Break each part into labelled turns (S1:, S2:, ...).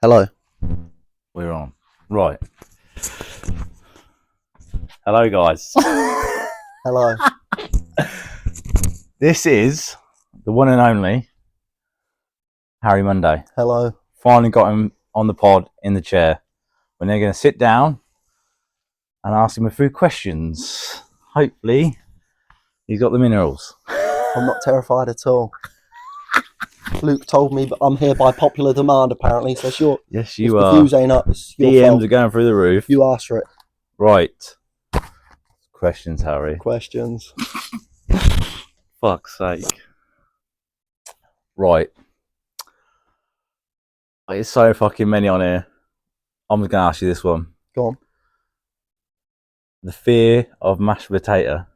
S1: Hello.
S2: We're on. Right. Hello, guys.
S1: Hello.
S2: This is the one and only Harry Monday.
S1: Hello.
S2: Finally got him on the pod in the chair. We're now going to sit down and ask him a few questions. Hopefully, he's got the minerals.
S1: I'm not terrified at all. Luke told me, but I'm here by popular demand, apparently. So sure.
S2: Yes,
S1: If
S2: you
S1: the
S2: are.
S1: views ain't up, it's your
S2: DMs
S1: fault.
S2: are going through the roof.
S1: You asked for it.
S2: Right. Questions, Harry.
S1: Questions.
S2: Fuck's sake. Right. There's so fucking many on here. I'm just going to ask you this one.
S1: Go on.
S2: The fear of mashed potato.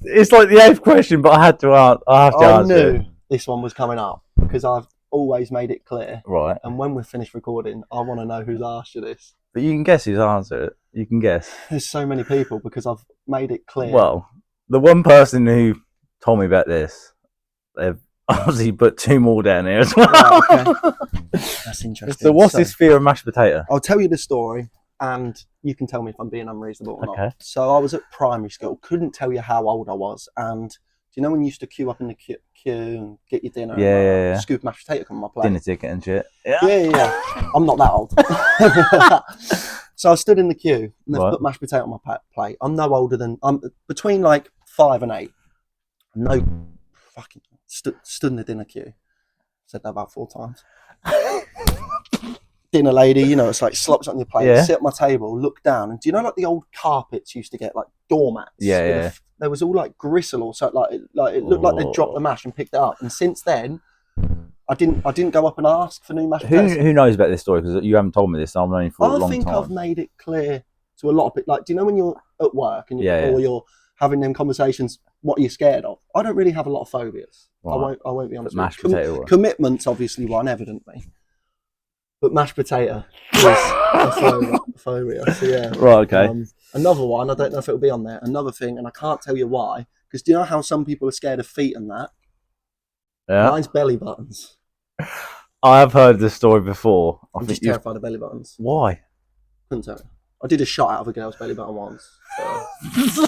S2: It's like the 8th question, but I have to answer
S1: I
S2: it.
S1: knew this one was coming up because I've always made it clear.
S2: Right.
S1: And when we're finished recording, I want to know who's asked you this.
S2: But you can guess who's answered it. You can guess.
S1: There's so many people because I've made it clear.
S2: Well, the one person who told me about this, they've obviously put 2 more down here as well.
S1: Right, okay. That's interesting.
S2: So what's this fear of mashed potato?
S1: I'll tell you the story and you can tell me if I'm being unreasonable or
S2: Okay.
S1: not. So I was at primary school, couldn't tell you how old I was, and do you know when you used to queue up in the queue and get your dinner?
S2: Yeah.
S1: Scoop mashed potato come on my plate.
S2: Dinner ticket and shit.
S1: Yeah. I'm not that old. So I stood in the queue and they've put mashed potato on my plate. I'm no older than, I'm between like 5 and 8. No fucking, stood in the dinner queue. Said that about 4 times. Dinner lady, you know, it's like slops on your plate, sit at my table, look down, and do you know like the old carpets used to get like doormats?
S2: Yeah.
S1: There was all like gristle or so, like it looked like they dropped the mash and picked it up. And since then, I didn't go up and ask for new mashed potatoes.
S2: Who knows about this story? Because you haven't told me this. So I'm known for a long time.
S1: I think I've made it clear to a lot of people. Like, do you know when you're at work and or you're having them conversations? What are you scared of? I don't really have a lot of phobias. Right. I won't be honest.
S2: Mashed potato.
S1: Commitment's obviously one, evidently. But mashed potato is a phobia. So yeah.
S2: Right, okay.
S1: Another one, I don't know if it'll be on there. Another thing, and I can't tell you why, because do you know how some people are scared of feet and that?
S2: Yeah.
S1: Mine's belly buttons.
S2: I have heard this story before.
S1: I'm just terrified of belly buttons.
S2: Why?
S1: Couldn't tell you. I did a shot out of a girl's belly button once. So.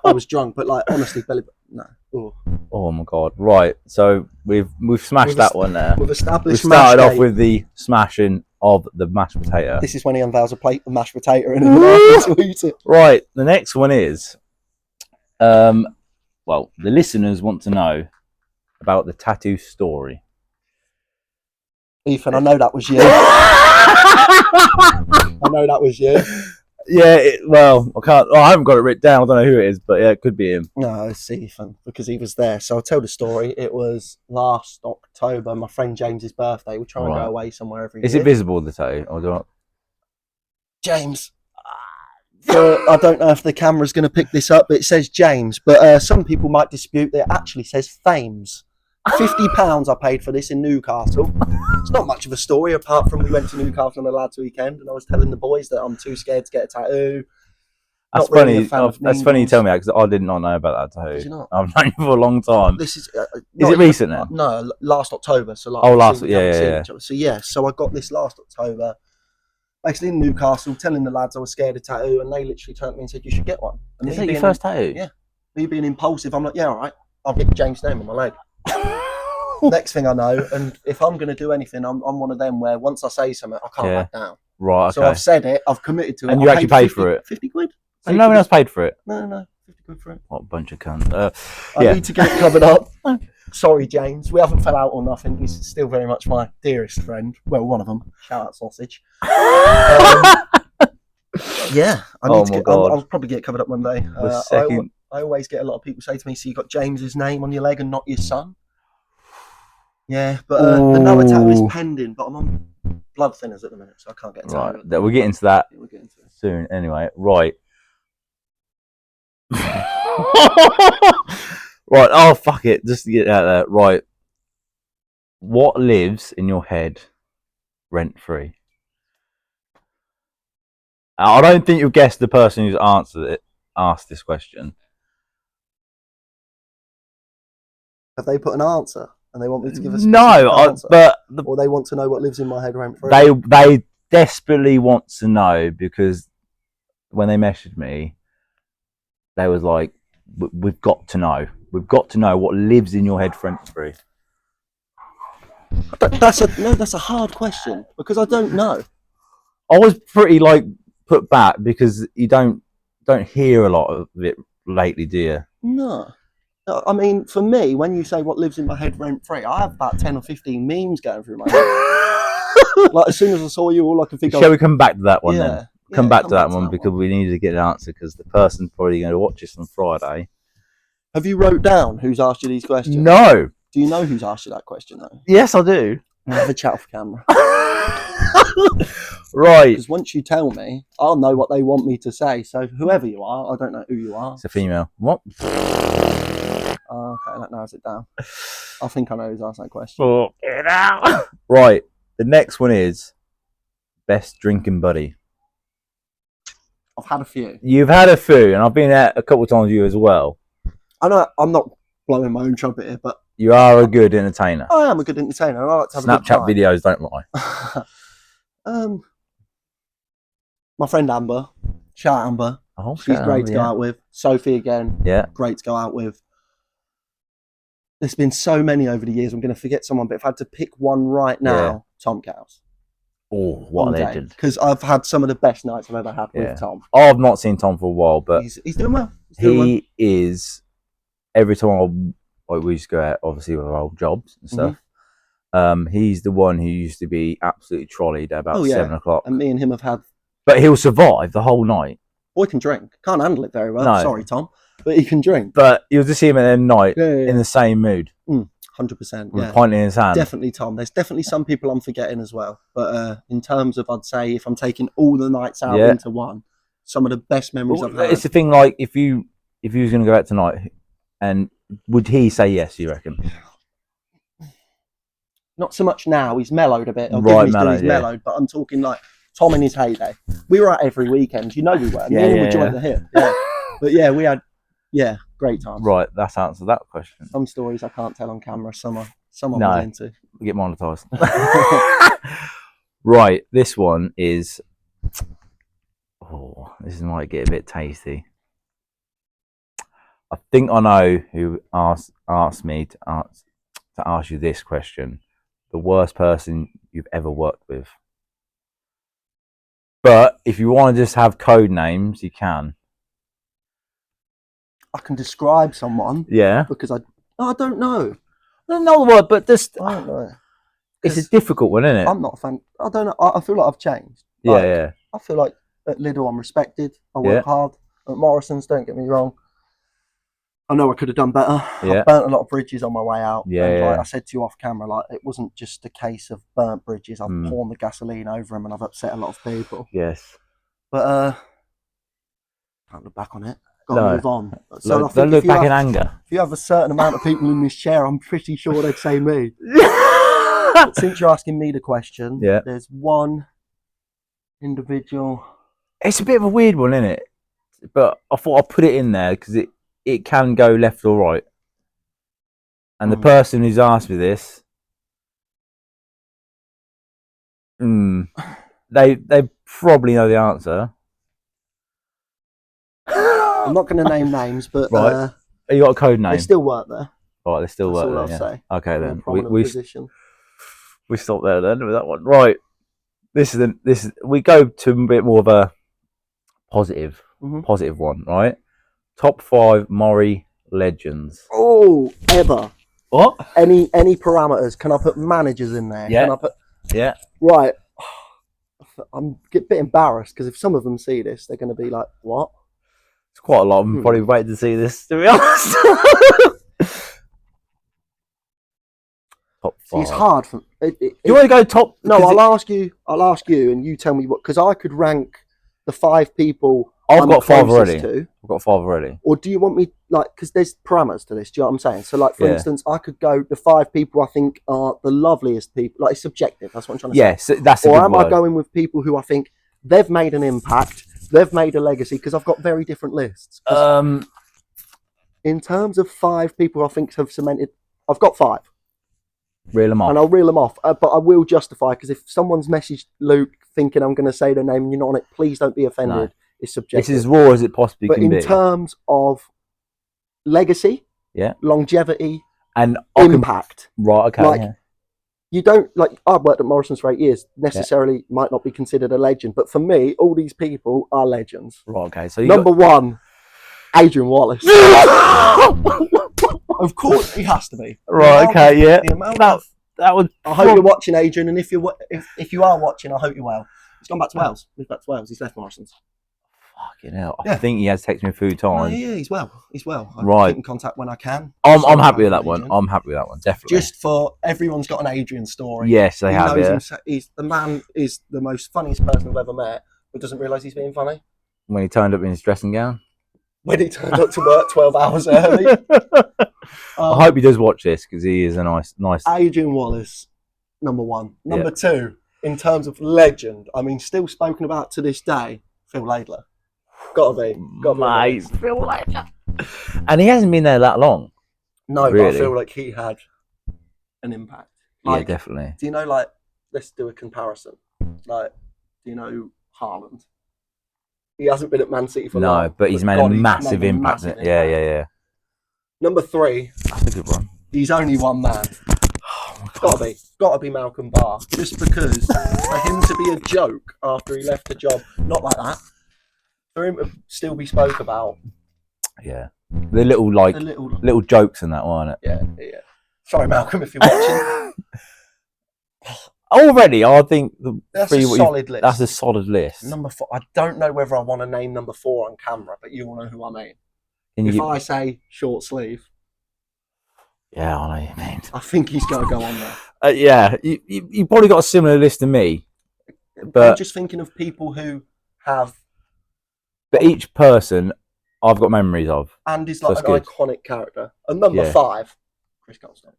S1: I was drunk, but like honestly, belly button. No. Ooh.
S2: Oh my god! Right, so we've smashed that one there.
S1: We've established.
S2: We started off with the smashing of the mashed potato.
S1: This is when he unveils a plate of mashed potato and to eat it.
S2: Right, the next one is, well, the listeners want to know about the tattoo story.
S1: Ethan, I know that was you. I know that was you.
S2: Yeah, well, I haven't got it written down. I don't know who it is, but yeah, it could be him.
S1: No, it's Ethan because he was there. So I'll tell the story. It was last October, my friend James's birthday. We try and go away somewhere every year.
S2: Is it visible, the tattoo, or do I... James.
S1: I don't know if the camera's going to pick this up, but it says James. But some people might dispute that it actually says Fames. £50 I paid for this in Newcastle. It's not much of a story apart from we went to Newcastle on a lads weekend and I was telling the boys that I'm too scared to get a tattoo.
S2: That's funny. That's funny you tell me that because I did not know about that tattoo.
S1: Did you not?
S2: I've known you for a long time.
S1: This is
S2: it recent then?
S1: No, last October. So like So so I got this last October. Basically in Newcastle, telling the lads I was scared of tattoo, and they literally turned to me and said, "You should get one." And
S2: is that your first tattoo?
S1: Yeah. Me being impulsive, I'm like, "Yeah, all right. I'll get James' name on my leg." Next thing I know, and if I'm going to do anything, I'm one of them where once I say something, I can't back down.
S2: Right, okay.
S1: So I've said it, I've committed to it.
S2: And you actually paid for it?
S1: 50 quid.
S2: And no one else paid for it?
S1: No, 50 quid for it.
S2: What a bunch of cunts.
S1: I need to get it covered up. Sorry, James. We haven't fell out or nothing. He's still very much my dearest friend. Well, one of them. Shout out Sausage. Yeah, I need to get. I'll probably get it covered up one day. I always get a lot of people say to me, "So you got James's name on your leg and not your son?" Yeah, but the Noah tattoo is pending, but I'm on blood thinners at the minute, so I can't get into
S2: that. Right, we'll get into that soon. Anyway, right. Right, oh fuck it, just to get out there. Right, what lives in your head rent free? I don't think you'll guess the person who's asked this question.
S1: Have they put an answer? and they want me to give a
S2: no,
S1: answer.
S2: but
S1: or they want to know what lives in my head rent free.
S2: they desperately want to know, because when they messaged me, they was like, "We've got to know. We've got to know what lives in your head rent free."
S1: That's a hard question because I don't know.
S2: I was pretty like put back because you don't hear a lot of it lately, do you?
S1: No. I mean, for me, when you say what lives in my head rent free, I have about 10 or 15 memes going through my head. Like, as soon as I saw you, all I can think of.
S2: Shall we come back to that one then?
S1: Yeah,
S2: Come back to that
S1: to
S2: one
S1: that
S2: because
S1: one.
S2: we need to get an answer, because the person's probably going to watch this on Friday.
S1: Have you wrote down who's asked you these questions?
S2: No.
S1: Do you know who's asked you that question, though?
S2: Yes, I do.
S1: Have a chat off camera.
S2: Right.
S1: Because once you tell me, I'll know what they want me to say. So whoever you are, I don't know who you are.
S2: It's a female. What?
S1: Oh, okay, that narrows it down. I think I know who's asked that question.
S2: Oh, get out. Right. The next one is best drinking buddy.
S1: I've had a few.
S2: You've had a few, and I've been at a couple of times with you as well.
S1: I know I'm not blowing my own trumpet here, but
S2: You are a good entertainer.
S1: I am a good entertainer, and I like to have a good
S2: Snapchat
S1: time.
S2: videos don't lie.
S1: My friend Amber, shout out Amber.
S2: Oh,
S1: She's great to go out with. Sophie again,
S2: yeah,
S1: great to go out with. There's been so many over the years. I'm going to forget someone, but if I had to pick one right now, Tom Cows.
S2: Oh, what a legend!
S1: Because I've had some of the best nights I've ever had with Tom.
S2: I've not seen Tom for a while, but
S1: he's doing well.
S2: He is. Every time we used to go out, obviously with our old jobs and stuff. He's the one who used to be absolutely trolleyed at about 7 o'clock.
S1: And me and him have had.
S2: But he'll survive the whole night.
S1: Boy can drink. Can't handle it very well.
S2: No.
S1: Sorry, Tom. But he can drink.
S2: But you'll just see him at the night in the same mood.
S1: 100%.
S2: With a pint in his hand.
S1: Definitely Tom. There's definitely some people I'm forgetting as well. But in terms of, I'd say, if I'm taking all the nights out into one, some of the best memories I've had.
S2: It's the thing, like, if you was going to go out tonight, and would he say yes, you reckon?
S1: Not so much now. He's mellowed a bit. He's mellowed. But I'm talking like Tom in his heyday. We were out every weekend. You know we were. Me and him would join the hip. Yeah. But yeah, we had great times.
S2: Right, that's answered that question.
S1: Some stories I can't tell on camera. Some I was into.
S2: Get monetised. Right, this one is. Oh, this might get a bit tasty. I think I know who asked me to ask you this question. The worst person you've ever worked with. But if you want to just have code names, you can.
S1: I can describe someone.
S2: Yeah.
S1: Because I don't know.
S2: I don't know the word, but just
S1: I don't know.
S2: It's a difficult one, isn't it?
S1: I'm not a fan. I don't know. I feel like I've changed.
S2: Yeah.
S1: I feel like at Lidl I'm respected. I work hard. At Morrison's, don't get me wrong. I know I could have done better.
S2: Yeah.
S1: I burnt a lot of bridges on my way out.
S2: Yeah.
S1: And like I said to you off camera, like it wasn't just a case of burnt bridges. I've poured the gasoline over them and I've upset a lot of people.
S2: Yes.
S1: But can't look back on it. Got to move on.
S2: So don't look back in anger.
S1: If you have a certain amount of people in this chair, I'm pretty sure they'd say me. But since you're asking me the question, there's one individual.
S2: It's a bit of a weird one, isn't it? But I thought I'd put it in there because it can go left or right. And the person who's asked me this, they probably know the answer.
S1: I'm not going to name names, but
S2: right. You got a code name?
S1: They still work there.
S2: Right, they still work there.
S1: That's all I'll say.
S2: Okay, then we
S1: position.
S2: stop there then with that one. Right. This is we go to a bit more of a positive one, right? Top 5 Murray legends.
S1: Oh, ever.
S2: What?
S1: Any parameters? Can I put managers in there?
S2: Yeah.
S1: Can I put...
S2: Yeah.
S1: Right. I'm a bit embarrassed because if some of them see this, they're going to be like, "What?"
S2: It's quite a lot of them probably waiting to see this, to be honest. Top 5.
S1: It's hard for.
S2: You want to go top?
S1: No, I'll ask you, and you tell me what. Because I could rank the 5 people.
S2: I've got 5 already. I've got 5 already.
S1: Or do you want me because there's parameters to this? Do you know what I'm saying? So, like for instance, I could go the 5 people I think are the loveliest people. Like it's subjective. That's what I'm trying to say.
S2: Yes, that's.
S1: Or am I going with people who I think they've made an impact, they've made a legacy? Because I've got very different lists. In terms of 5 people I think have cemented, I've got 5.
S2: Reel them off.
S1: And I'll reel them off. But I will justify, because if someone's messaged Luke thinking I'm going to say their name and you're not on it, please don't be offended.
S2: No.
S1: It's subjective.
S2: It's as raw as it possibly
S1: but
S2: can be.
S1: in terms of legacy, longevity,
S2: and
S1: impact.
S2: Right, okay.
S1: Like, you don't, like, I've worked at Morrison's for 8 years, necessarily might not be considered a legend. But for me, all these people are legends.
S2: Right, okay. So
S1: Number one, Adrian Wallace. Of course, he has to be.
S2: Right, okay, yeah. That would.
S1: I hope you're watching, Adrian, and if you are watching, I hope you're well. He's gone back to Wales. He's back to Wales. He's left Morrison's.
S2: Fucking hell! I think he has texted me a few times.
S1: Yeah, he's well. He's well. I keep in contact when I can.
S2: I'm happy with that one. I'm happy with that one. Definitely.
S1: Just for everyone's got an Adrian story.
S2: Yes, they have. Yeah.
S1: The man is the most funniest person I've ever met, but doesn't realise he's being funny.
S2: When he turned up in his dressing gown.
S1: When he turned up to work 12 hours early.
S2: I hope he does watch this, because he is a nice.
S1: Adrian Wallace, number one. Number two, in terms of legend, I mean, still spoken about to this day, Phil Lidl. Gotta be.
S2: Mate, Phil Lidl. And he hasn't been there that long.
S1: No, really? But I feel like he had an impact. Like,
S2: yeah, definitely.
S1: Do you know, like, let's do a comparison. Like, do you know Haaland? He hasn't been at Man City for long.
S2: No, but he's made a massive impact. Yeah.
S1: Number three.
S2: That's a good one.
S1: He's only one man. Gotta be Malcolm Barr. Just because for him to be a joke after he left the job, not like that. For him to still be spoke about.
S2: Yeah. The little jokes in that, weren't it?
S1: Yeah. Sorry, Malcolm, if you're watching.
S2: Already, I think
S1: that's a solid list.
S2: That's a solid list.
S1: Number four. I don't know whether I want to name number four on camera, but you all know who I mean. If I say short sleeve.
S2: Yeah, I know what you mean.
S1: I think he's got to go on there.
S2: Yeah, you probably got a similar list to me. But
S1: I'm just thinking of people who have.
S2: But each person, I've got memories of.
S1: And is like an iconic character. And number five, Chris Goldstein.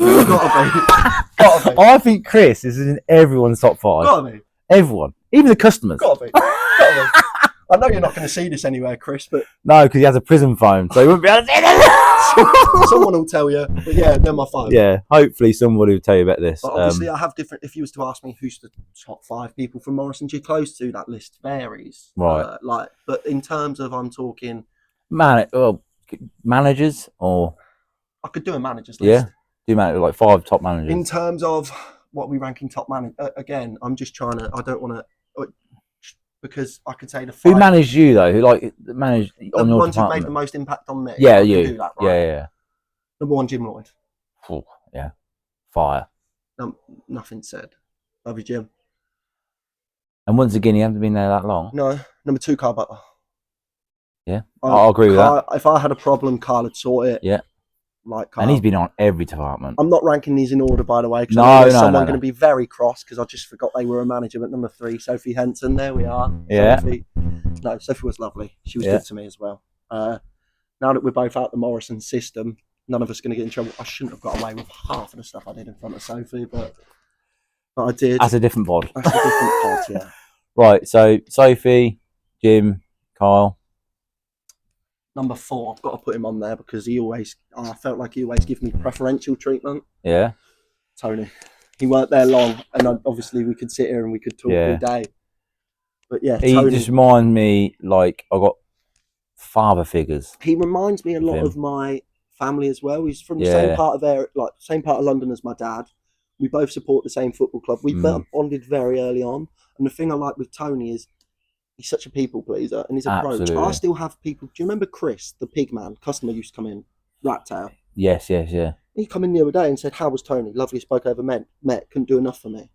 S1: Gotta be.
S2: I think Chris is in everyone's top five.
S1: Gotta be.
S2: Everyone, even the customers.
S1: Gotta be. I know you're not going to see this anywhere, Chris, but
S2: no, because he has a prison phone, so he wouldn't be able to see this.
S1: Someone will tell you. But yeah, they're my five.
S2: Yeah, hopefully somebody will tell you about this.
S1: But obviously, I have different. If you was to ask me who's the top five people from Morrison's, you're close to, that list varies.
S2: Right.
S1: But in terms of, I'm talking
S2: managers, or
S1: I could do a managers list.
S2: Yeah. Do you manage like 5 top managers?
S1: In terms of what we ranking top manager, again, I'm just trying to. I don't want to, because I could say the 5.
S2: Who managed you though? Who managed on your
S1: ones who
S2: department?
S1: made the most impact on me?
S2: Yeah,
S1: I
S2: you.
S1: can do that, right?
S2: Yeah.
S1: Number one, Jim Lloyd.
S2: Oh, yeah, fire.
S1: Nothing said. Love you, Jim.
S2: And once again, he hasn't been there that long.
S1: No. Number 2, Carl Butler.
S2: Yeah, I'll agree with that.
S1: If I had a problem, Carl would sort it.
S2: Yeah.
S1: Like Carl.
S2: And he's been on every department.
S1: I'm not ranking these in order, by the way.
S2: No.
S1: Someone going to be very cross because I just forgot they were a manager. But number 3, Sophie Henson. There we are.
S2: Yeah.
S1: Sophie was lovely. She was good to me as well. Now that we're both out the Morrison system, none of us are going to get in trouble. I shouldn't have got away with half of the stuff I did in front of Sophie, but I did.
S2: That's a different pod.
S1: Yeah.
S2: Right. So Sophie, Jim, Kyle.
S1: Number 4, I've got to put him on there because I felt like he always gave me preferential treatment.
S2: Yeah.
S1: Tony. He weren't there long, and obviously we could sit here and we could talk all day. But yeah,
S2: he just reminds me like I got father figures.
S1: He reminds me a lot of my family as well. He's from the same part of London as my dad. We both support the same football club. We bonded very early on, and the thing I like with Tony is he's such a people pleaser, and his approach.
S2: Absolutely.
S1: I still have people. Do you remember Chris, the pig man? Customer used to come in, rat tail.
S2: Yes.
S1: He come in the other day and said, "How was Tony? Loveliest bloke I ever met. Couldn't do enough for me."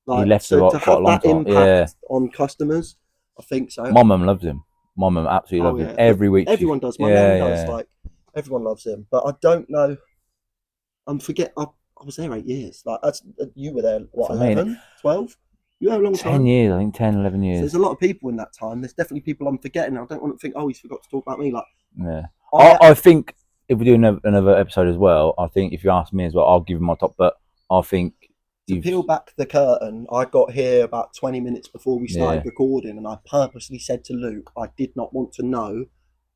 S2: He left to have a long time.
S1: Impact on customers, I think so.
S2: My mum loves him. My mum absolutely loves him every week.
S1: Everyone does. My mum does. Like everyone loves him, but I don't know. I was there 8 years. Like you were there. What? 11, 12? You were there a long time.
S2: 10 years, I think. 10, 11 years.
S1: So there's a lot of people in that time. There's definitely people I'm forgetting. I don't want to think, he's forgot to talk about me. Like,
S2: yeah. I think if we do another episode as well, I think if you ask me as well, I'll give him my top. But I think
S1: to peel back the curtain, I got here about 20 minutes before we started recording, and I purposely said to Luke, I did not want to know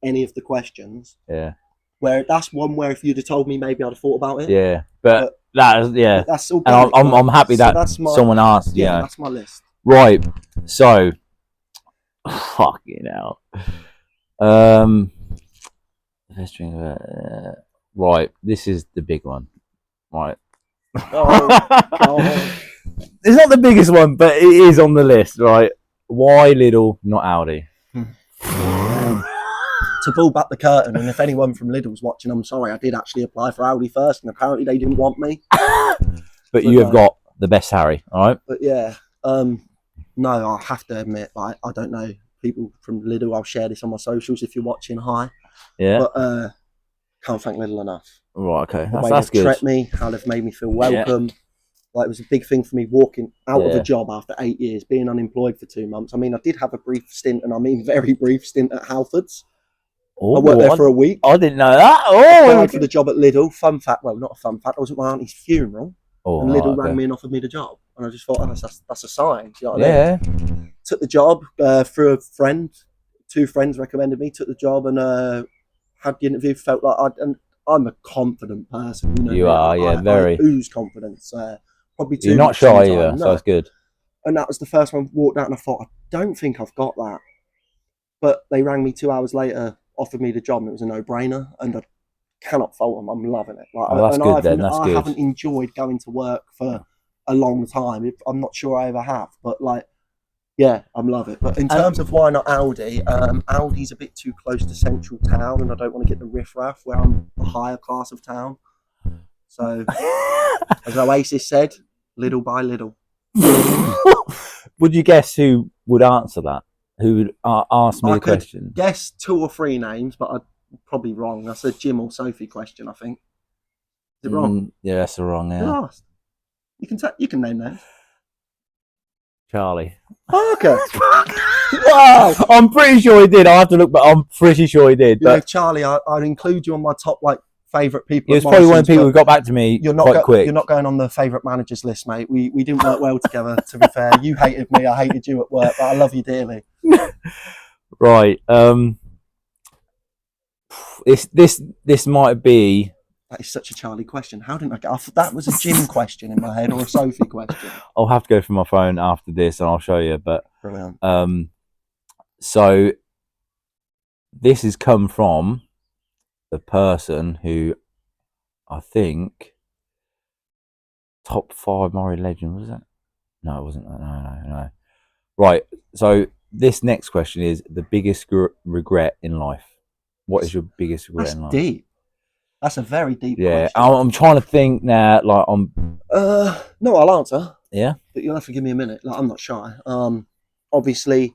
S1: any of the questions.
S2: Yeah.
S1: That's one where if you'd have told me, maybe I'd have thought about it.
S2: Yeah, but That is, yeah.
S1: But that's all.
S2: And I'm happy that
S1: that's
S2: someone asked.
S1: Yeah,
S2: You know.
S1: that's my list.
S2: Right. So, fucking hell. Best drink. Right. This is the big one. Right.
S1: Oh, God.
S2: It's not the biggest one, but it is on the list. Right. Why Lidl, not Audi?
S1: To pull back the curtain, and if anyone from Lidl's watching, I'm sorry, I did actually apply for Audi first, and apparently they didn't want me.
S2: But you have got the best Harry, all right?
S1: But yeah, no, I have to admit, like, I don't know people from Lidl. I'll share this on my socials if you're watching. Hi.
S2: Yeah.
S1: But can't thank Lidl enough.
S2: Right. Okay.
S1: The way
S2: That's
S1: they've
S2: good.
S1: treated me, how they've made me feel welcome. Yeah. Like, it was a big thing for me walking out of a job after 8 years, being unemployed for 2 months. I mean, I did have a brief stint, and I mean very brief stint at Halfords. I worked there for a week.
S2: I didn't know that.
S1: I applied for the job at Lidl. Fun fact, well, not a fun fact. I was at my auntie's funeral, and Lidl rang me and offered me the job. And I just thought, that's a sign. You know what I mean? Took the job through a friend. 2 friends recommended me. Took the job and had the interview. Felt like I'm a confident person. You know,
S2: you are, very.
S1: I ooze confidence. Probably too.
S2: You're not shy either, so it's good.
S1: And that was the first one. Walked out and I thought, I don't think I've got that. But they rang me 2 hours later, offered me the job, and it was a no-brainer. And I cannot fault them. I'm loving it. Like,
S2: that's good then. That's
S1: I
S2: good.
S1: haven't enjoyed going to work for a long time. I'm not sure I ever have, but like, yeah, I'm loving it. But in terms of why not Aldi, Aldi's a bit too close to central town, and I don't want to get the riffraff where I'm a higher class of town. So, as Oasis said, little by little.
S2: Would you guess who would answer that? Who would ask me the question?
S1: Guess 2 or 3 names, but I'm probably wrong. That's a Jim or Sophie question, I think. Is it wrong?
S2: Yeah, that's the wrong. Yeah.
S1: Last. You can name names.
S2: Charlie.
S1: Parker.
S2: Wow. I'm pretty sure he did. I have to look, but I'm pretty sure he did.
S1: But Charlie, I'd include you on my top favourite people.
S2: He was probably one of the people who got back to me quite quick.
S1: You're not going on the favourite managers list, mate. We didn't work well together, to be fair. You hated me, I hated you at work, but I love you dearly.
S2: Right. This might be.
S1: That is such a Charlie question. How didn't I get off? That was a Jim question in my head or a Sophie question.
S2: I'll have to go through my phone after this and I'll show you. But
S1: brilliant.
S2: So this has come from the person who I think top 5 Murray legend, was that? No, it wasn't. No. Right. So this next question is the biggest regret in life. What is your biggest regret in life?
S1: That's deep. That's a very deep question.
S2: Yeah, I'm trying to think now. Like
S1: no, I'll answer.
S2: Yeah,
S1: but you'll have to give me a minute. Like, I'm not shy. Obviously,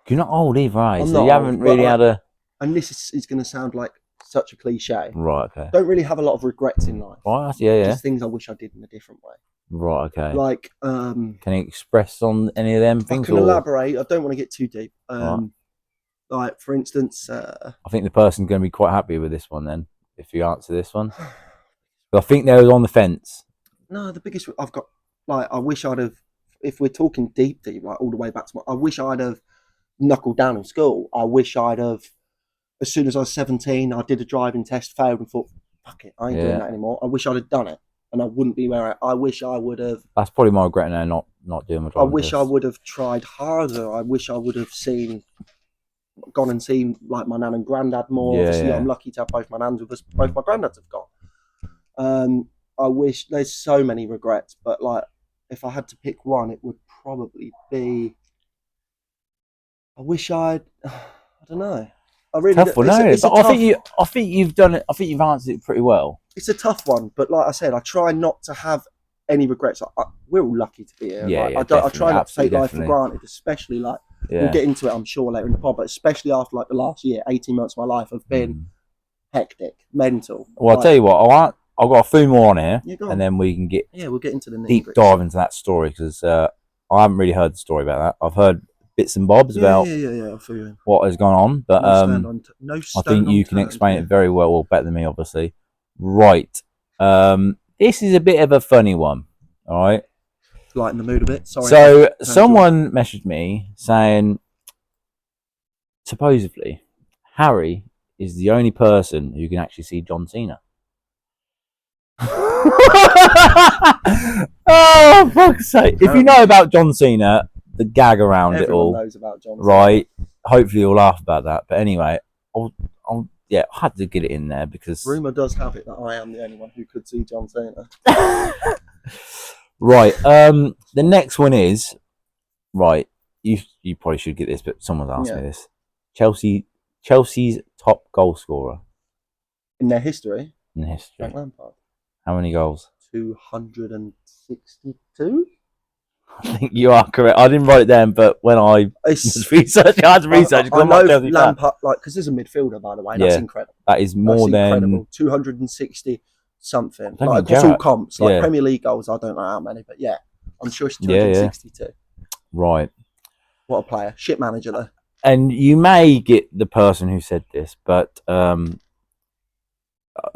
S2: you're not old either, right? So
S1: not
S2: you haven't really had a.
S1: And this is going to sound like such a cliche.
S2: Right. Okay.
S1: Don't really have a lot of regrets in life.
S2: Right. Yeah.
S1: Just things I wish I did in a different way.
S2: Right. Okay.
S1: Like,
S2: can you express on any of them things?
S1: I can elaborate. I don't want to get too deep.
S2: Right.
S1: Like, for instance,
S2: I think the person's going to be quite happy with this one then, if you answer this one. But I think they was on the fence.
S1: No, the biggest I've got, like, I wish I'd have, if we're talking deep, like all the way back to I wish I'd have knuckled down in school. I wish I'd have, as soon as I was 17, I did a driving test, failed, and thought, fuck it, I ain't doing that anymore. I wish I'd have done it, and I wouldn't be where I wish I would have.
S2: That's probably my regret now, not doing my driving
S1: I wish
S2: test.
S1: I would have tried harder. I wish I would have gone and seen like my nan and granddad more. Obviously, I'm lucky to have both my nans with us. Both my granddads have gone. I wish there's so many regrets, but like if I had to pick one, it would probably be. I wish I don't know. I really.
S2: Tough one, but I think you've done it. I think you've answered it pretty well.
S1: It's a tough one, but like I said, I try not to have any regrets. We're all lucky to be here. I try not to take life for granted, especially like. Yeah. We'll get into it, I'm sure, later in the pod, but especially after like the last year, 18 months of my life have been hectic, mental.
S2: Well, I'll tell you what, I've got a few more on here, and then we can
S1: we'll get into the
S2: deep dive into that story, because I haven't really heard the story about that. I've heard bits and bobs about what has gone on, but I think you can explain it very well, or better than me, obviously. Right. This is a bit of a funny one, all right?
S1: Lighten the mood a bit. Sorry.
S2: So someone messaged me saying, supposedly, Harry is the only person who can actually see John Cena. Oh, fuck's sake. If you know about John Cena, the gag around it
S1: Everyone
S2: all,
S1: knows about John Cena.
S2: right? Hopefully you'll laugh about that. But anyway, I had to get it in there because...
S1: Rumour does have it that I am the only one who could see John Cena.
S2: Right. The next one is... Right. You probably should get this, but someone's asked me this. Chelsea's top goal scorer.
S1: In their history?
S2: In history.
S1: Frank Lampard.
S2: How many goals?
S1: 262?
S2: I think you are correct. I didn't write it down, but when I was researching, I had to research.
S1: I know Lampard, like, because he's a midfielder, by the way. That's incredible.
S2: That is more than
S1: incredible. 260 something. Like across all comps, like Premier League goals. I don't know how many, but I'm sure it's 262.
S2: Right.
S1: What a player! Shit manager though.
S2: And you may get the person who said this, but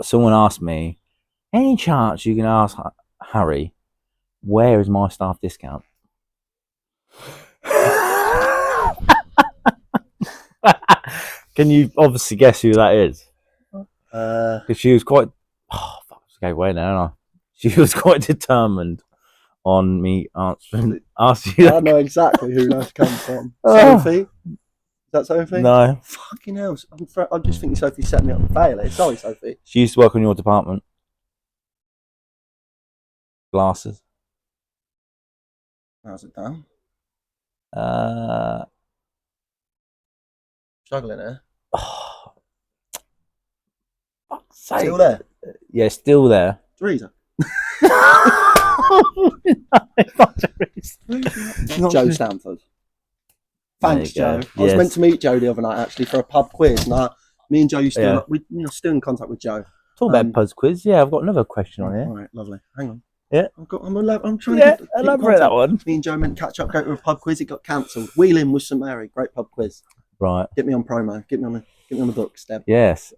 S2: someone asked me, any chance you can ask Harry, where is my staff discount? Can you obviously guess who that is? Because she was quite... Oh, fuck, I gave away now. She was quite determined on me asking you.
S1: I know exactly who that's come from. Sophie? Is that Sophie?
S2: No.
S1: Fucking hell. I'm just thinking Sophie set me up to fail it. Sorry, Sophie.
S2: She used to work on your department. Glasses.
S1: How's it down? Struggling here.
S2: Oh, fuck's sake.
S1: Still there?
S2: Yeah, still there.
S1: Teresa.
S2: No,
S1: Joe Stanford. Thanks, Joe. I was meant to meet Joe the other night actually for a pub quiz. Me and Joe used to we're still in contact with Joe.
S2: Talk about pub quiz. Yeah, I've got another question on here.
S1: All right, lovely. Hang on.
S2: Yeah,
S1: I'm trying to
S2: elaborate that one.
S1: Me and Joe meant to catch up, go to a pub quiz. It got cancelled. Wheeling with St Mary, great pub quiz.
S2: Right.
S1: Get me on promo. Get me on the books, Deb.
S2: Yes.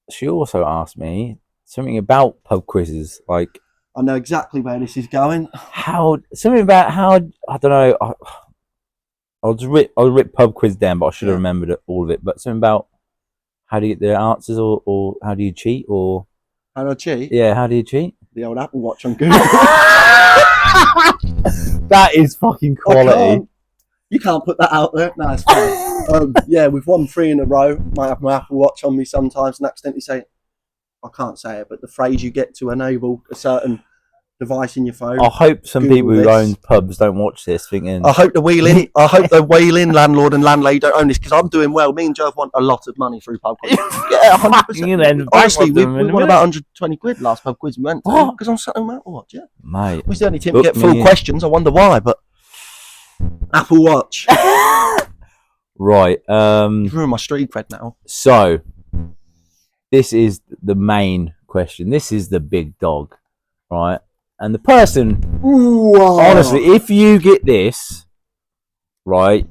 S2: She also asked me something about pub quizzes. Like,
S1: I know exactly where this is going.
S2: I don't know. I'll rip pub quiz down, but I should have remembered all of it. But something about how do you get the answers, or how do you cheat, or
S1: how do I cheat?
S2: Yeah, how do you cheat?
S1: The old Apple Watch on Google.
S2: That is fucking quality.
S1: You can't put that out there. No, it's fine. We've won 3 in a row. Might have my Apple Watch on me sometimes and accidentally say, I can't say it, but the phrase you get to enable a certain device in your phone.
S2: I hope some people who own pubs don't watch this thinking.
S1: I hope the Wheeling landlord and landlady don't own this because I'm doing well. Me and Joe want a lot of money through pub quiz. Yeah, 100%. Honestly, we won about 120 quid last pub quiz we went to because I'm sat on my Apple Watch. Yeah,
S2: mate.
S1: We was the only team to get full questions. I wonder why, but Apple Watch.
S2: Right.
S1: Ruin my street cred now.
S2: So this is the main question. This is the big dog, right? And the person, honestly, if you get this, right,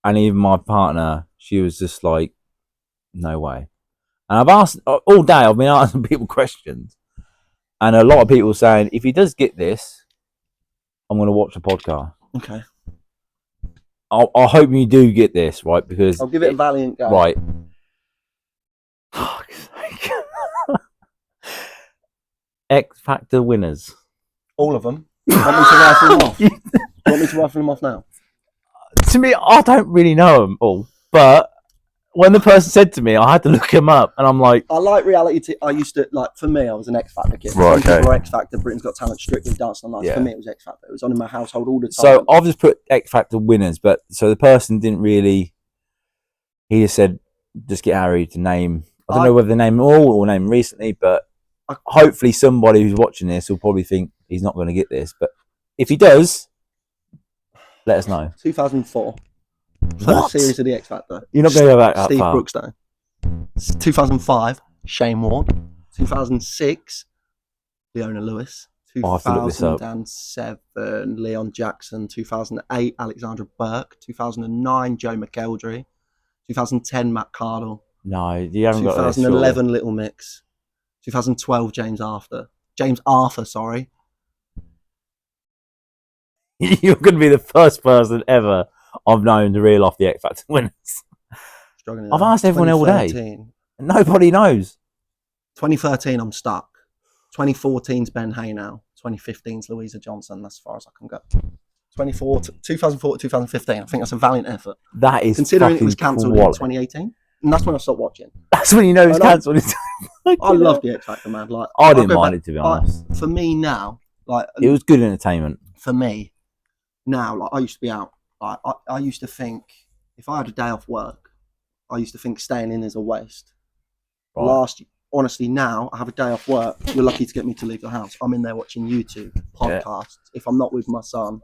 S2: and even my partner, she was just like, no way. And I've asked, all day, I've been asking people questions. And a lot of people saying, if he does get this, I'm going to watch the podcast.
S1: Okay.
S2: I hope you do get this, right? Because
S1: I'll give it a valiant go.
S2: Right. Fuck's sake. X Factor winners.
S1: All of them. You want me to rifle them off? You want me to rifle them off now?
S2: To me, I don't really know them all. But when the person said to me, I had to look them up. And I'm like...
S1: I like reality. I used to, like, for me, I was an X Factor kid.
S2: Right,
S1: Some people were X Factor, Britain's Got Talent, Strictly Dancing on Ice. For me, it was X Factor. It was on in my household all the time.
S2: So I've just put X Factor winners. But so the person didn't really... He just said, just get Harry to name... I don't know whether they name all or name recently, but hopefully somebody who's watching this will probably think he's not going to get this. But if he does, let us know.
S1: 2004. First series of the X Factor.
S2: You're not going to go back that
S1: Steve
S2: far.
S1: Brookstone. 2005, Shane Ward. 2006, Leona Lewis. 2007, Leon Jackson. 2008, Alexandra Burke. 2009, Joe McElderry. 2010, Matt Cardle.
S2: No, you haven't got this.
S1: 2011, Little Mix. 2012, James Arthur, sorry.
S2: You're going to be the first person ever I've known to reel off the X Factor winners. I've asked everyone all day. Nobody knows.
S1: 2013, I'm stuck. 2014's Ben Hay now. 2015's Louisa Johnson. That's as far as I can go. 2004 to 2015. I think that's a valiant effort.
S2: That is
S1: considering it was
S2: fucking
S1: cancelled in
S2: quality.
S1: 2018. And that's when I stopped watching.
S2: That's when you know it's
S1: And I-
S2: cancelled.
S1: I love the X Factor, man. Like
S2: I
S1: I'll
S2: didn't
S1: go
S2: mind
S1: back-
S2: it, to be honest.
S1: For me now, like
S2: It was good entertainment.
S1: for me now, like I used to be out. Like I used to think if I had a day off work, I used to think staying in is a waste.
S2: Right.
S1: Honestly, now I have a day off work. You're lucky to get me to leave the house. I'm in there watching YouTube, podcasts. If I'm not with my son,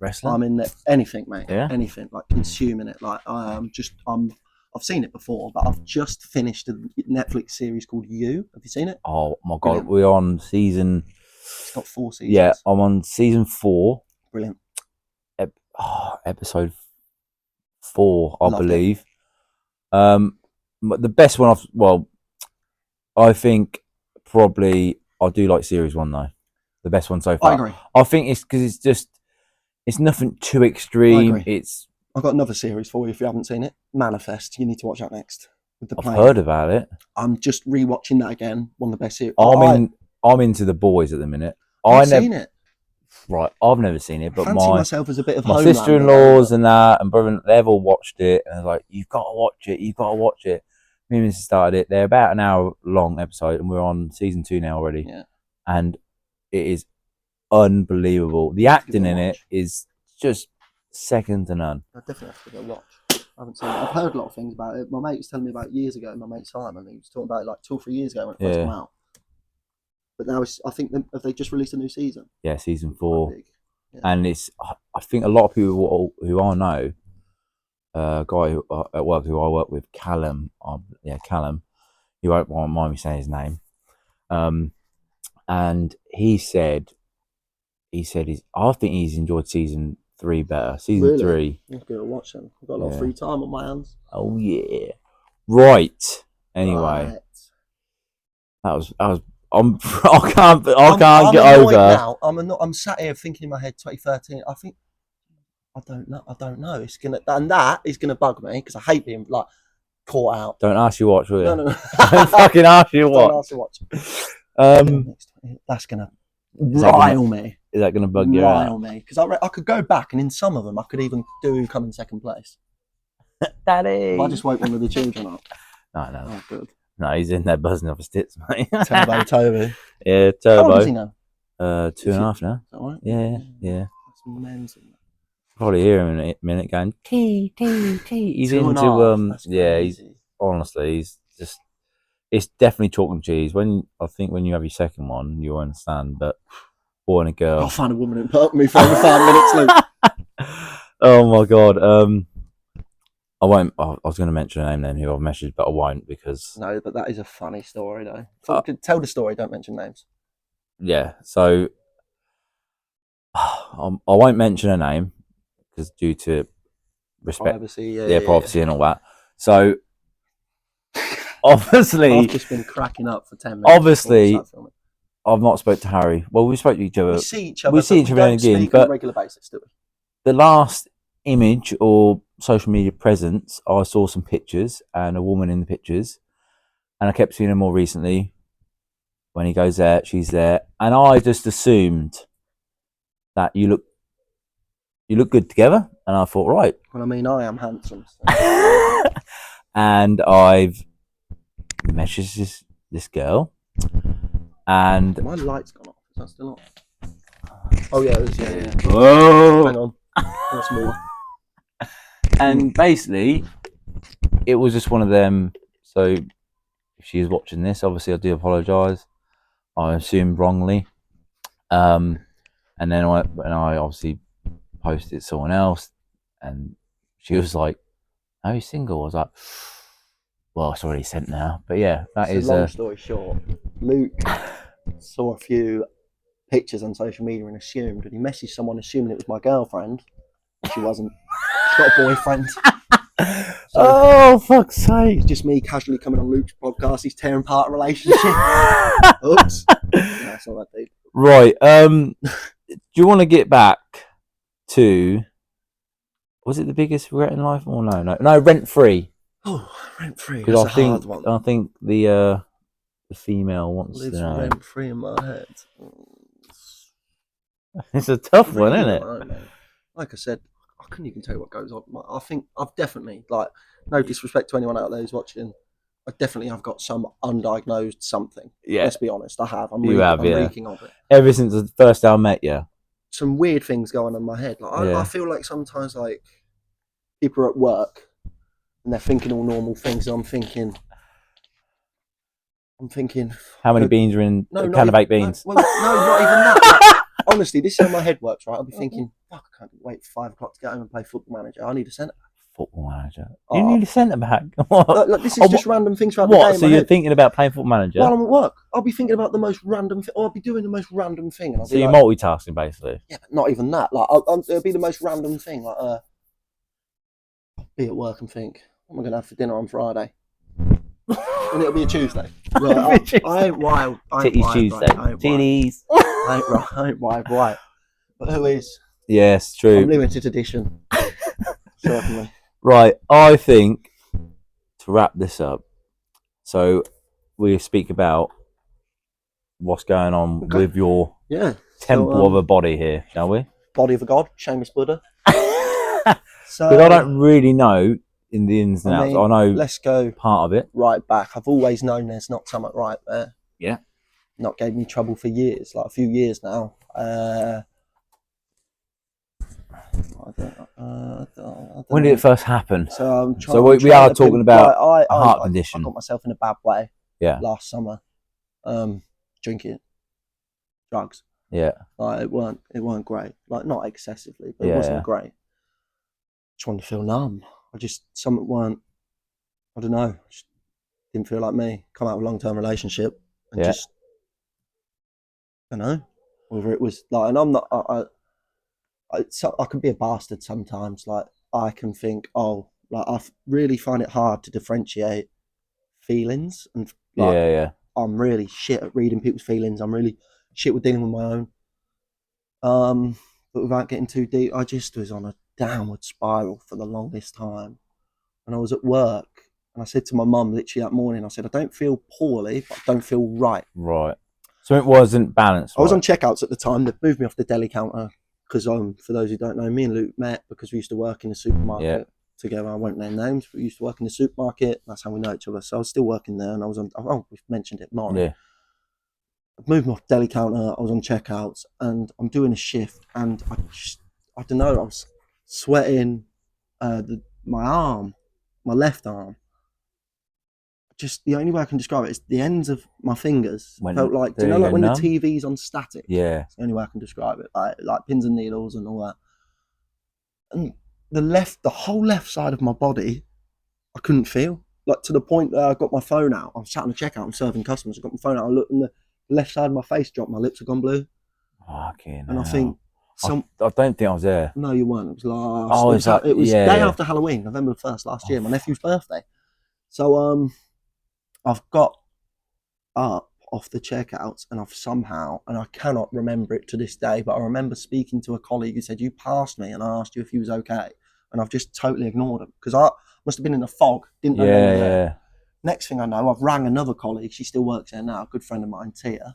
S2: Wrestling.
S1: I'm in there. Anything, mate.
S2: Yeah.
S1: Anything. Like consuming it. Like I've seen it before, but I've just finished a Netflix series called You. Have you seen it?
S2: Oh my god,
S1: Brilliant.
S2: we're on season.
S1: It's got 4 seasons.
S2: Yeah, I'm on season 4.
S1: Brilliant.
S2: Episode 4, I
S1: Loved it.
S2: believe. The best one I think probably I do like series 1 though. The best one so far.
S1: I agree.
S2: I think it's because it's nothing too extreme.
S1: I agree. I've got another series for you if you haven't seen it. Manifest. You need to watch that next. With the
S2: I've
S1: plane.
S2: heard about it.
S1: I'm just rewatching that again. One of the best series.
S2: I'm into The Boys at the minute.
S1: I've seen it.
S2: Right, I've never seen it, but
S1: Fancy myself as a bit of
S2: my
S1: Homelander.
S2: sister-in-laws and that and brother, they've all watched it, and they're like, "You've got to watch it. You've got to watch it." Me and Mrs. started it. They're about an hour long episode, and we're on season 2 now already.
S1: Yeah.
S2: And it is unbelievable. The acting in it
S1: watch.
S2: is just second to none.
S1: I definitely have to go watch. I haven't seen it. I've heard a lot of things about it. My mate was telling me about it years ago. My mate Simon, he was talking about it like 2 or 3 years ago when it first
S2: Yeah.
S1: came out. But now I think have they just released a new season?
S2: Yeah, season 4.
S1: Quite big. Yeah.
S2: And I think a lot of people who I know, a guy at work who I work with, Callum. Callum. You won't mind me saying his name. And he said I think he's enjoyed season 3 better. Season
S1: Really?
S2: 3.
S1: I'm going to watch them. I've got a lot of
S2: Yeah.
S1: free time on my hands.
S2: Oh yeah. Right. Anyway,
S1: Right.
S2: that was I can't
S1: I'm
S2: get
S1: annoyed
S2: over.
S1: now. I'm sat here thinking in my head 2013. I don't know. It's gonna that is gonna bug me because I hate being like caught out.
S2: Don't ask you watch, will you?
S1: No.
S2: Don't fucking ask you
S1: Don't
S2: watch.
S1: ask to watch. That's gonna
S2: Is that
S1: rile me.
S2: Is that gonna bug you out?
S1: Rile me because I could go back and in some of them I could even do who come in second place.
S2: Daddy.
S1: If I just woke one of the children up.
S2: No.
S1: Oh, good.
S2: No, he's in there buzzing off his tits, mate.
S1: Turbo Toby.
S2: Yeah,
S1: How old is he
S2: Turbo.
S1: now?
S2: 2.5 now.
S1: Is that right?
S2: Yeah.
S1: That's mental.
S2: Probably hear him in a minute going tea. He's
S1: 2.5, that's
S2: he's
S1: crazy.
S2: honestly, he's just. It's definitely chalk and cheese. I think when you have your second one, you'll understand. But boy and a girl.
S1: I'll find a woman in park me for over 5 minutes, Luke.
S2: Oh my god. I won't. I was going to mention a name then who I've messaged, but I won't because
S1: No, but that is a funny story, though. Tell the story. Don't mention names.
S2: yeah. So I won't mention a name because due to respect,
S1: Privacy,
S2: privacy and all that. So obviously,
S1: I've just been cracking up for 10 minutes.
S2: Obviously,
S1: before we start filming.
S2: I've not spoke to Harry. Well, we spoke to each other.
S1: We see each other.
S2: we see
S1: but
S2: each
S1: we
S2: other
S1: don't
S2: again,
S1: speak on
S2: but-
S1: a regular basis, do we?
S2: The last image or social media presence, I saw some pictures and a woman in the pictures, and I kept seeing her more recently. When he goes there, she's there, and I just assumed that you look good together, and I thought, right.
S1: Well, I mean, I am handsome. So.
S2: And I've messaged this girl, and
S1: My light's gone off. Is that still on? Oh, yeah, it is. Yeah.
S2: whoa.
S1: Hang on. That's more.
S2: And basically, it was just one of them. So, if she is watching this, obviously, I do apologise. I assumed wrongly. And then when I obviously posted it to someone else, and she was like, "Are you single?" I was like, "Well, it's already sent now." But yeah, that
S1: So
S2: is
S1: long story short, Luke saw a few pictures on social media and assumed, and he messaged someone assuming it was my girlfriend. She wasn't. She's got a boyfriend. So
S2: oh fuck's sake!
S1: it's just me casually coming on Luke's podcast. He's tearing apart a relationship. Oops. No, it's not that deep.
S2: Right. Do you want to get back to? Was it the biggest regret in life? Or no, Rent Free.
S1: Oh, Rent Free.
S2: Because
S1: That's a hard one.
S2: I think the the female wants
S1: Lives
S2: to know.
S1: rent free in my head.
S2: It's a tough one,
S1: Really
S2: isn't it?
S1: don't know, mate. Like I said, I couldn't even tell you what goes on. I think I've definitely, like, no disrespect to anyone out there who's watching, I definitely have got some undiagnosed something.
S2: Yeah.
S1: Let's be honest, I have. I'm
S2: You have,
S1: I'm
S2: yeah.
S1: reeking of it.
S2: Ever since the first day I met you.
S1: Some weird things going on in my head. Like I feel like sometimes, like, people are at work and they're thinking all normal things, and I'm thinking,
S2: how many beans are in a can of baked beans?
S1: No, not even that. Like, honestly, this is how my head works, right? I'll be thinking, fuck, I can't wait for 5 o'clock to get home and play Football Manager. I need a centre.
S2: Football Manager. You need a centre back.
S1: Like, this is just random things throughout the day.
S2: So you're thinking about playing Football Manager?
S1: While I'm at work, I'll be thinking about the most random thing, or I'll be doing the most random thing. And I'll
S2: so
S1: be
S2: you're
S1: like,
S2: multitasking, basically?
S1: Yeah, but not even that. Like, it'll be the most random thing. Like, I'll be at work and think, what am I going to have for dinner on Friday? And it'll be a Tuesday. Like, I ain't wild.
S2: Titties Tuesday. Titties.
S1: I ain't wild, right. But who is?
S2: Yes, true.
S1: I'm limited edition. Certainly.
S2: Right, I think, to wrap this up, so we speak about what's going on with your temple of a body here, shall we?
S1: Body of a god, Seamus Buddha.
S2: So, because I don't really know in the ins and outs. I know
S1: let's go
S2: part of it.
S1: Right back. I've always known there's not something right there.
S2: Yeah.
S1: Not gave me trouble for years, like a few years now. I don't
S2: when did it first happen?
S1: So I'm trying.
S2: So we are talking about a heart condition.
S1: I got myself in a bad way.
S2: Yeah.
S1: Last summer, drinking drugs.
S2: Yeah.
S1: Like it weren't great. Like not excessively, but it wasn't great. Just wanted to feel numb. Something weren't. I don't know. Just didn't feel like me. Come out of a long-term relationship and just. I don't know whether it was like, and I'm not. I can be a bastard sometimes. Like I can think, like I really find it hard to differentiate feelings, and like, I'm really shit at reading people's feelings. I'm really shit with dealing with my own. But without getting too deep, I just was on a downward spiral for the longest time, and I was at work, and I said to my mum literally that morning, I said, I don't feel poorly, but I don't feel right.
S2: Right. So it wasn't balanced.
S1: I was on checkouts at the time. They moved me off the deli counter. Because for those who don't know, me and Luke met because we used to work in the supermarket together. I won't name names, but we used to work in the supermarket. That's how we know each other. So I was still working there, and I was on. Oh, we've mentioned it, Maury.
S2: Yeah.
S1: I've moved off deli counter. I was on checkouts, and I'm doing a shift, and I don't know. I was sweating. My left arm. Just the only way I can describe it is the ends of my fingers felt like, do you know, like when the TV's on static?
S2: Yeah.
S1: It's the only way I can describe it, like pins and needles and all that. And the whole left side of my body, I couldn't feel. Like to the point that I got my phone out. I'm sat on the checkout, I'm serving customers. I got my phone out, I looked, and the left side of my face dropped. My lips had gone blue.
S2: Fucking
S1: and
S2: hell.
S1: I think
S2: I don't think I was there.
S1: No, you weren't. It was last. It was day after Halloween, November 1st last year, my nephew's birthday. So I've got up off the checkouts, and I've somehow, and I cannot remember it to this day, but I remember speaking to a colleague who said, you passed me and I asked you if he was okay, and I've just totally ignored him because I must have been in a fog, didn't know they were there. Next thing I know, I've rang another colleague, she still works there now, a good friend of mine, Tia.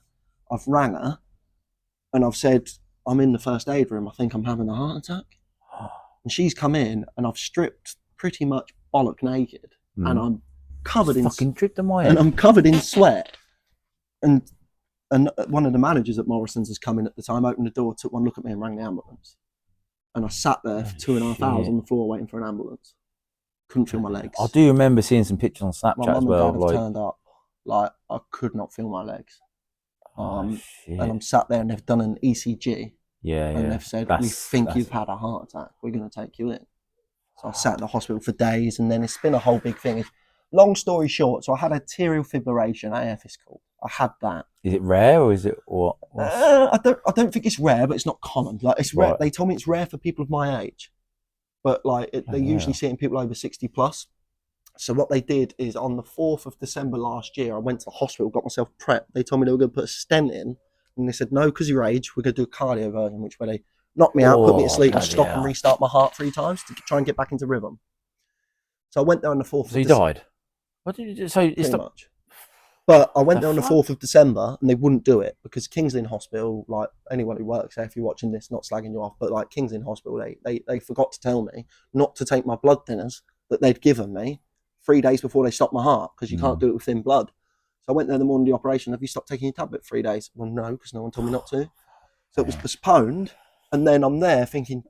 S1: I've rang her and I've said, I'm in the first aid room, I think I'm having a heart attack. And she's come in, and I've stripped pretty much bollock naked, and I'm covered I'm covered in sweat, and one of the managers at Morrison's has come in at the time, opened the door, took one look at me and rang the ambulance, and I sat there for 2.5 hours on the floor waiting for an ambulance. Couldn't feel my legs.
S2: I do remember seeing some pictures on Snapchat
S1: my
S2: as well.
S1: And Dad have turned up, like I could not feel my legs. And I'm sat there, and they've done an ECG. And they've said, we think you've had a heart attack, we're going to take you in. So I sat in the hospital for days, and then it's been a whole big thing. Long story short, so I had arterial fibrillation, AF it's called. I had that.
S2: Is it rare, or is it what?
S1: I don't think it's rare, but it's not common. Like it's rare. They told me it's rare for people of my age, but like they usually see it in people over 60 plus. So what they did is on the 4th of December last year, I went to the hospital, got myself prepped. They told me they were going to put a stent in, and they said, no, because of your age, we're going to do a cardio version, which where they knock me out, put me to sleep, and stop and restart my heart 3 times to try and get back into rhythm. So I went there on the 4th.
S2: So you died? What did you do? So it's
S1: pretty much. But I went
S2: The
S1: there on the
S2: fuck?
S1: 4th of December and they wouldn't do it because King's Lynn Hospital, like anyone who works there, if you're watching this, not slagging you off, but like King's Lynn Hospital, they forgot to tell me not to take my blood thinners that they'd given me 3 days before they stopped my heart because you can't do it with thin blood. So I went there the morning of the operation. Have you stopped taking your tablet 3 days? Well, no, because no one told me not to. So it was postponed. And then I'm there thinking,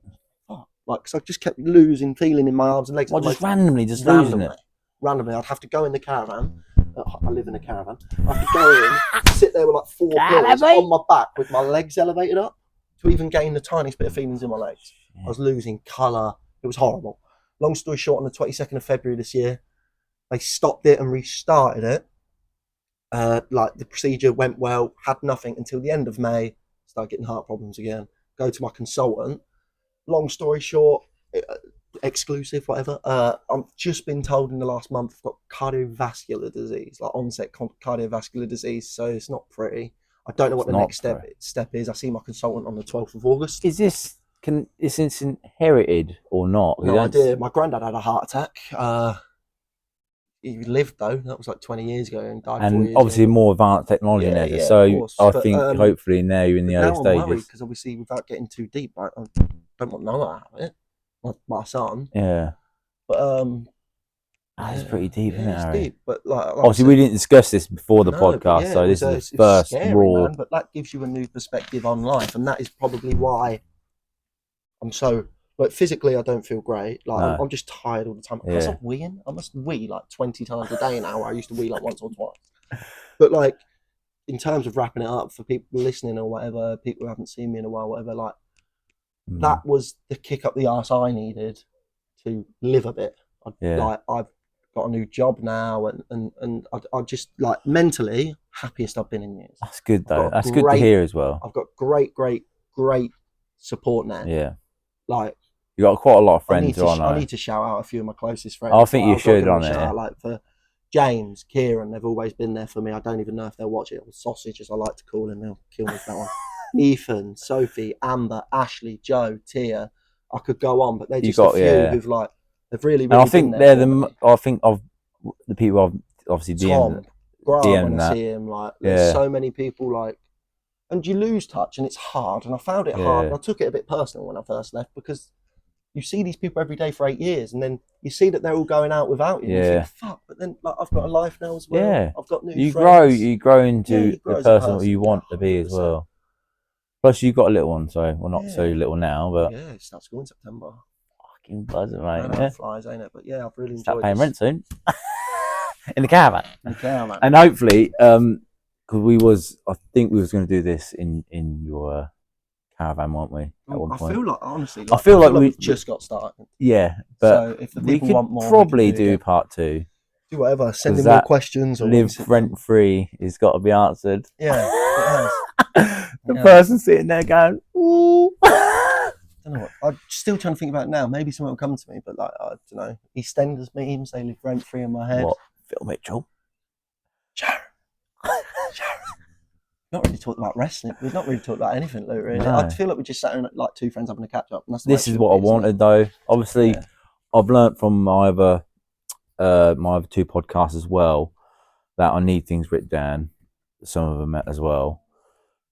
S1: oh, like, because I just kept losing feeling in my arms and legs.
S2: Well, just randomly, losing it.
S1: Randomly, I'd have to go in the caravan. I live in a caravan. I have to go in, sit there with like 4 pillows on my back with my legs elevated up to even gain the tiniest bit of feelings in my legs. I was losing colour. It was horrible. Long story short, on the 22nd of February this year, they stopped it and restarted it. Like the procedure went well, had nothing until the end of May. Started getting heart problems again. Go to my consultant. Long story short, exclusive, whatever. I've just been told in the last month I've got cardiovascular disease, like onset cardiovascular disease. So it's not pretty. I don't know what the next step is. I see my consultant on the 12th of August.
S2: Is this inherited or not?
S1: No idea. My granddad had a heart attack. He lived though. That was like 20 years ago and died.
S2: And
S1: 4 years
S2: obviously
S1: ago.
S2: more advanced technology now.
S1: Yeah,
S2: So
S1: of course.
S2: I
S1: But,
S2: think hopefully now you're in the early
S1: now I'm worried
S2: stages.
S1: because obviously without getting too deep, I don't want Noah to have it. My son.
S2: Yeah.
S1: But
S2: That's pretty deep, isn't it,
S1: it's
S2: Harry?
S1: deep. But like
S2: obviously we didn't discuss this before the podcast,
S1: yeah,
S2: so this is
S1: it's
S2: the first
S1: scary,
S2: raw.
S1: man, but that gives you a new perspective on life, and that is probably why I'm so. Like physically, I don't feel great. Like
S2: No.
S1: I'm just tired all the time. I stop weeing. I must wee like 20 times a day now. Where I used to wee like once or twice. But like in terms of wrapping it up for people listening or whatever, people who haven't seen me in a while, whatever, like that was the kick up the arse I needed to live a bit. Like I've got a new job now, and I just like mentally happiest I've been in years.
S2: That's good though. That's good to hear as well.
S1: I've got great support now.
S2: Yeah.
S1: Like
S2: you got quite a lot of friends.
S1: I need to shout out a few of my closest friends.
S2: I think you should on it.
S1: Like for James, Kieran, they've always been there for me. I don't even know if they'll watch it. Or Sausage, as I like to call him, they'll kill me for that one. Ethan, Sophie, Amber, Ashley, Joe, Tia. I could go on, but they're just a few who've like they've really.
S2: And I think they're I think of the people I've obviously DM'd.
S1: Graham, I see him. Like there's so many people like, and you lose touch, and it's hard. And I found it hard. And I took it a bit personal when I first left because you see these people every day for 8 years, and then you see that they're all going out without you. And you think, fuck! But then like I've got a life now as well.
S2: Yeah,
S1: I've got new
S2: friends. You grow into the person you want to be as well. Plus, you've got a little one, so not so little now, but
S1: it starts school in September.
S2: Fucking buzzing, mate.
S1: It flies, ain't it? But yeah, I've really enjoyed.
S2: Start paying rent soon in the caravan.
S1: And
S2: hopefully, because I think we was going to do this in your caravan, weren't we? At one point.
S1: I feel like honestly,
S2: I feel like
S1: we just got started.
S2: Yeah, but
S1: so if the people want more,
S2: probably do part 2.
S1: Do whatever. Send in more questions. Or
S2: live rent free has got to be answered.
S1: Yeah, it has.
S2: The person sitting there going, ooh.
S1: I don't know what. I'm still trying to think about it now. Maybe someone will come to me, but like I don't know. EastEnders memes, they live rent free in my head.
S2: What? Phil Mitchell?
S1: Sharon. Not really talked about wrestling. We've not really talked about anything, Luke, really.
S2: No.
S1: I feel like we just sat in like two friends having a catch up. And
S2: this is what I wanted, though. Obviously, I've learnt from my other 2 podcasts as well that I need things written down. Some of them as well.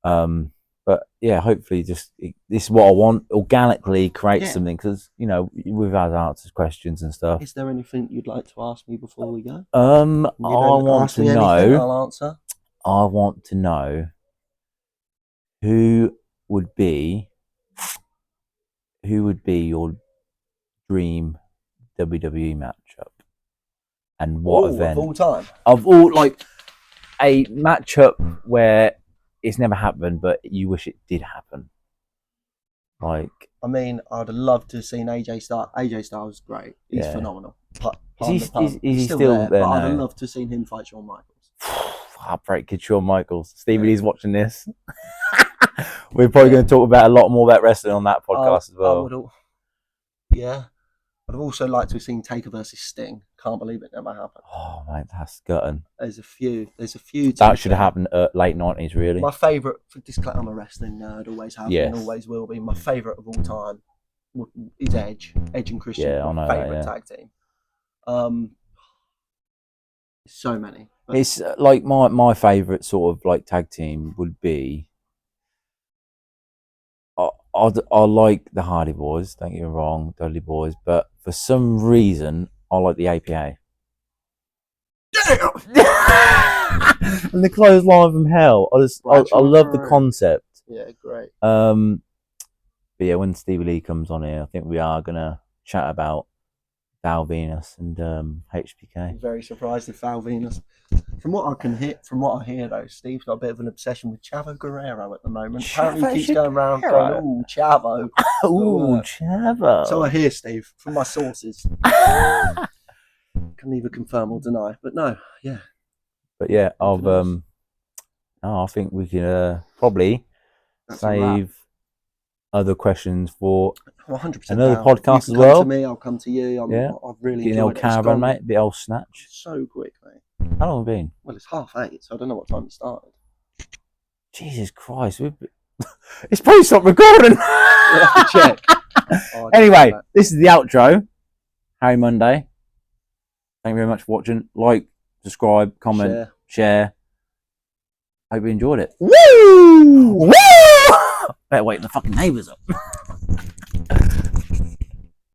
S2: But yeah, hopefully, this is what I want. Organically create something because we've had answers questions and stuff.
S1: Is there anything you'd like to ask me before we go?
S2: I want to know.
S1: I'll answer.
S2: I want to know who would be your dream WWE matchup and what event
S1: of all time.
S2: Of all, like a matchup where it's never happened, but you wish it did happen. Like,
S1: I mean, I'd love to have seen AJ Styles. AJ Styles is great. He's phenomenal.
S2: Is he still there?
S1: But I'd love to have seen him fight Shawn Michaels.
S2: Heartbreak kid Shawn Michaels. Stevie Lee's watching this. We're probably going to talk about a lot more about wrestling on that podcast as well.
S1: I'd have also liked to have seen Taker versus Sting. Can't believe it never happened.
S2: Oh, mate, that's gutting.
S1: There's a few.
S2: That should have happened late 90s, really.
S1: My favourite, I'm a wrestling nerd, always have been, always will be. My favourite of all time is Edge. Edge and Christian.
S2: Yeah, I know.
S1: Favourite tag team. So many.
S2: It's like my favourite sort of like tag team would be. I like the Hardy Boys. Don't get me wrong, Dudley Boys, but for some reason I like the APA. And the clothesline from hell. I love the concept.
S1: Yeah, great.
S2: But yeah, when Stevie Lee comes on here, I think we are gonna chat about Val Venus and HBK.
S1: I'm very surprised if Val Venus. From what I hear though, Steve's got a bit of an obsession with Chavo Guerrero at the moment. Apparently, he keeps going around going, "Ooh, Chavo,
S2: ooh, Chavo."
S1: So I hear, Steve, from my sources. Can neither confirm or deny, but no, yeah.
S2: But yeah, I think we can probably save other questions for
S1: 100%
S2: another
S1: down.
S2: podcast
S1: you
S2: as well.
S1: Come to me, I'll come to you. I've really
S2: enjoyed old caravan, mate. The old snatch.
S1: So quick, mate.
S2: How long have we been?
S1: Well, it's 8:30, so I don't know what time it started.
S2: Jesus Christ, it's probably stopped recording.
S1: We'll have to check.
S2: Anyway, this is the outro. Harry Monday. Thank you very much for watching. Like, subscribe, comment, share. Hope you enjoyed it. Woo! Woo! Better wake the fucking neighbours up.